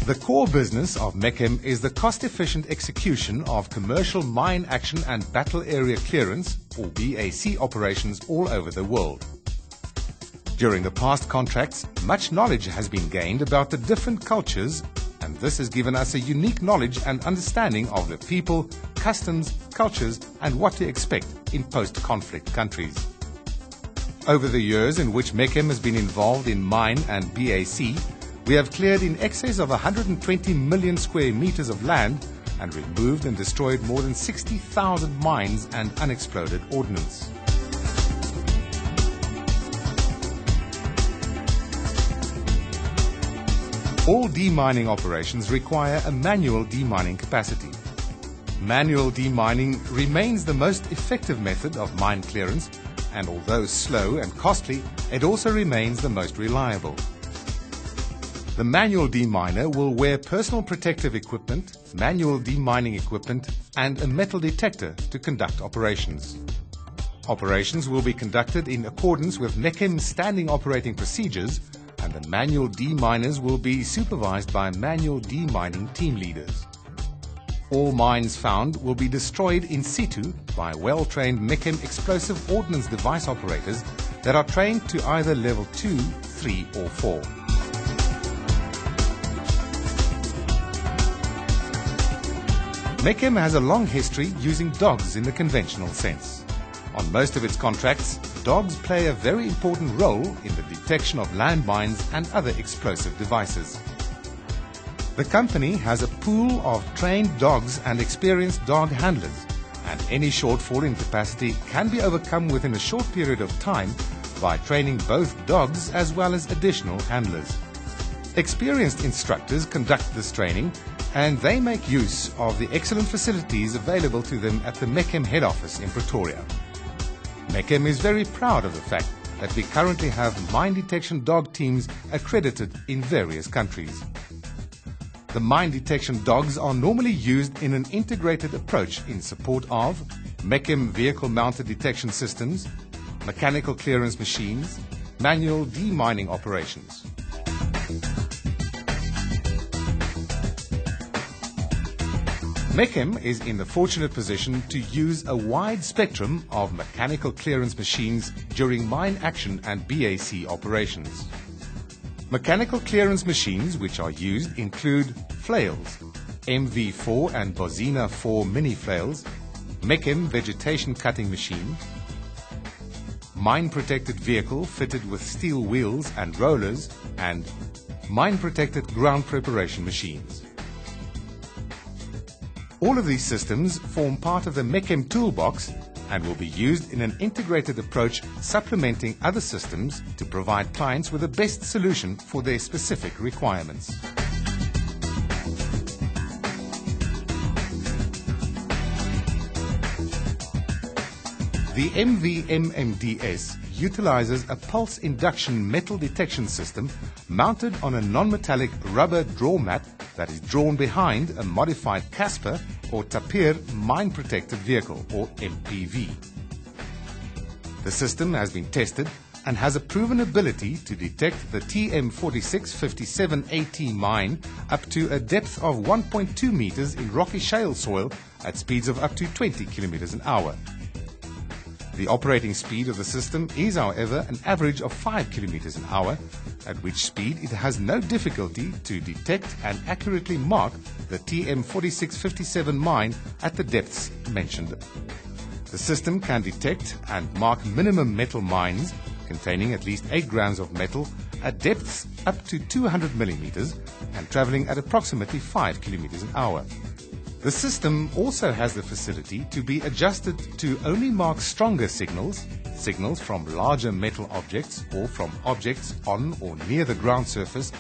The core business of Mechem is the cost-efficient execution of commercial mine action and battle area clearance, or BAC, operations all over the world. During the past contracts, much knowledge has been gained about the different cultures, and this has given us a unique knowledge and understanding of the people, customs, cultures, and what to expect in post-conflict countries. Over the years in which Mechem has been involved in mine and BAC, we have cleared in excess of 120 million square meters of land and removed and destroyed more than 60,000 mines and unexploded ordnance. All demining operations require a manual demining capacity. Manual demining remains the most effective method of mine clearance, and although slow and costly, it also remains the most reliable. The manual deminer will wear personal protective equipment, manual demining equipment, and a metal detector to conduct operations. Operations will be conducted in accordance with Mechem's standing operating procedures, and the manual deminers will be supervised by manual demining team leaders. All mines found will be destroyed in situ by well-trained Mechem explosive ordnance device operators that are trained to either level 2, 3 or 4. Mechem has a long history using dogs in the conventional sense. On most of its contracts, dogs play a very important role in the detection of landmines and other explosive devices. The company has a pool of trained dogs and experienced dog handlers, and any shortfall in capacity can be overcome within a short period of time by training both dogs as well as additional handlers. Experienced instructors conduct this training, and they make use of the excellent facilities available to them at the Mechem head office in Pretoria. Mechem is very proud of the fact that we currently have mine detection dog teams accredited in various countries. The mine detection dogs are normally used in an integrated approach in support of Mechem vehicle-mounted detection systems, mechanical clearance machines, manual demining operations. Mechem is in the fortunate position to use a wide spectrum of mechanical clearance machines during mine action and BAC operations. Mechanical clearance machines which are used include flails, MV4 and Bozina 4 mini flails, Mechem vegetation cutting machine, mine protected vehicle fitted with steel wheels and rollers, and mine protected ground preparation machines. All of these systems form part of the Mechem toolbox and will be used in an integrated approach, supplementing other systems to provide clients with the best solution for their specific requirements. The MV-MMDS utilizes a pulse induction metal detection system mounted on a non-metallic rubber draw mat that is drawn behind a modified Casper or Tapir mine protected vehicle, or MPV. The system has been tested and has a proven ability to detect the TM4657AT mine up to a depth of 1.2 meters in rocky shale soil at speeds of up to 20 kilometers an hour. The operating speed of the system is, however, an average of 5 kilometers an hour, at which speed it has no difficulty to detect and accurately mark the TM4657 mine at the depths mentioned. The system can detect and mark minimum metal mines containing at least 8 grams of metal at depths up to 200 millimeters and traveling at approximately 5 kilometers an hour. The system also has the facility to be adjusted to only mark stronger signals, signals from larger metal objects or from objects on or near the ground surface,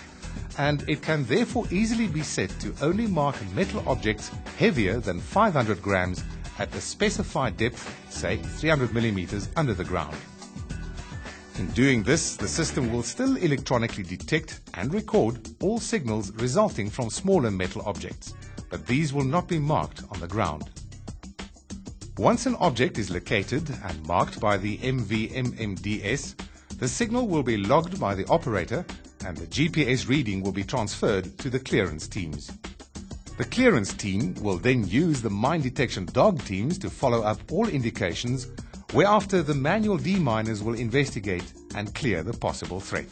and it can therefore easily be set to only mark metal objects heavier than 500 grams at a specified depth, say 300 millimeters under the ground. In doing this, the system will still electronically detect and record all signals resulting from smaller metal objects, but these will not be marked on the ground. Once an object is located and marked by the MV-MMDS, The signal will be logged by the operator and the GPS reading will be transferred to the clearance teams. The clearance team will then use the mine detection dog teams to follow up all indications, whereafter the manual deminers will investigate and clear the possible threat.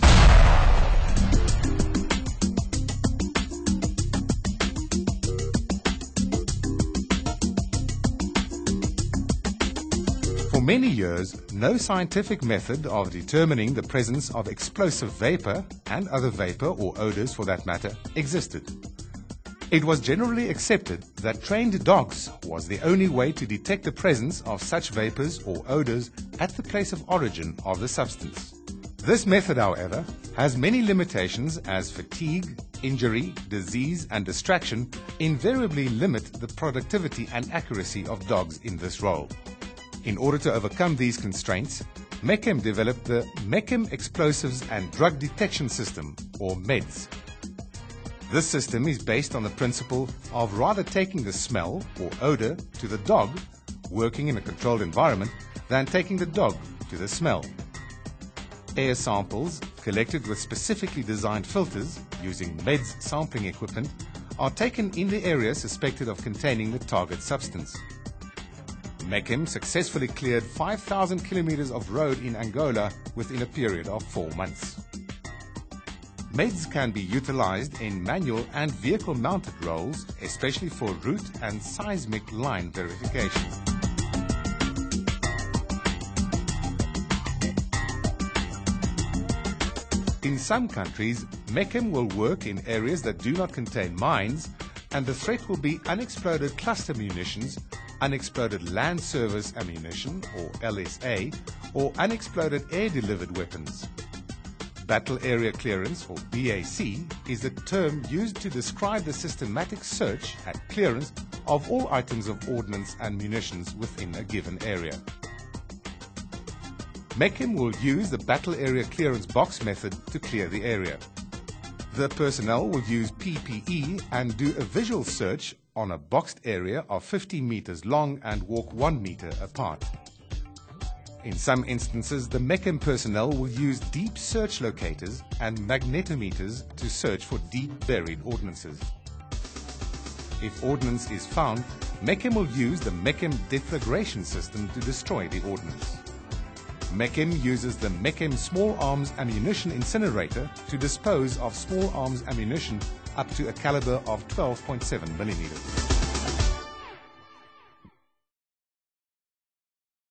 For many years, no scientific method of determining the presence of explosive vapor, and other vapor or odors for that matter, existed. It was generally accepted that trained dogs was the only way to detect the presence of such vapors or odors at the place of origin of the substance. This method, however, has many limitations as fatigue, injury, disease and distraction invariably limit the productivity and accuracy of dogs in this role. In order to overcome these constraints, Mechem developed the Mechem Explosives and Drug Detection System, or MEDS. This system is based on the principle of rather taking the smell or odor to the dog, working in a controlled environment, than taking the dog to the smell. Air samples, collected with specifically designed filters using MEDS sampling equipment, are taken in the area suspected of containing the target substance. Mechem successfully cleared 5,000 kilometers of road in Angola within a period of 4 months. MEDS can be utilized in manual and vehicle-mounted roles, especially for route and seismic line verification. In some countries, Mechem will work in areas that do not contain mines, and the threat will be unexploded cluster munitions, unexploded land service ammunition, or LSA, or unexploded air-delivered weapons. Battle Area Clearance, or BAC, is the term used to describe the systematic search and clearance of all items of ordnance and munitions within a given area. Mechem will use the Battle Area Clearance box method to clear the area. The personnel will use PPE and do a visual search on a boxed area of 50 meters long and walk 1 meter apart. In some instances, the Mechem personnel will use deep search locators and magnetometers to search for deep buried ordnances. If ordnance is found, Mechem will use the Mechem deflagration system to destroy the ordnance. Mechem uses the Mechem small arms ammunition incinerator to dispose of small arms ammunition up to a caliber of 12.7 millimeters.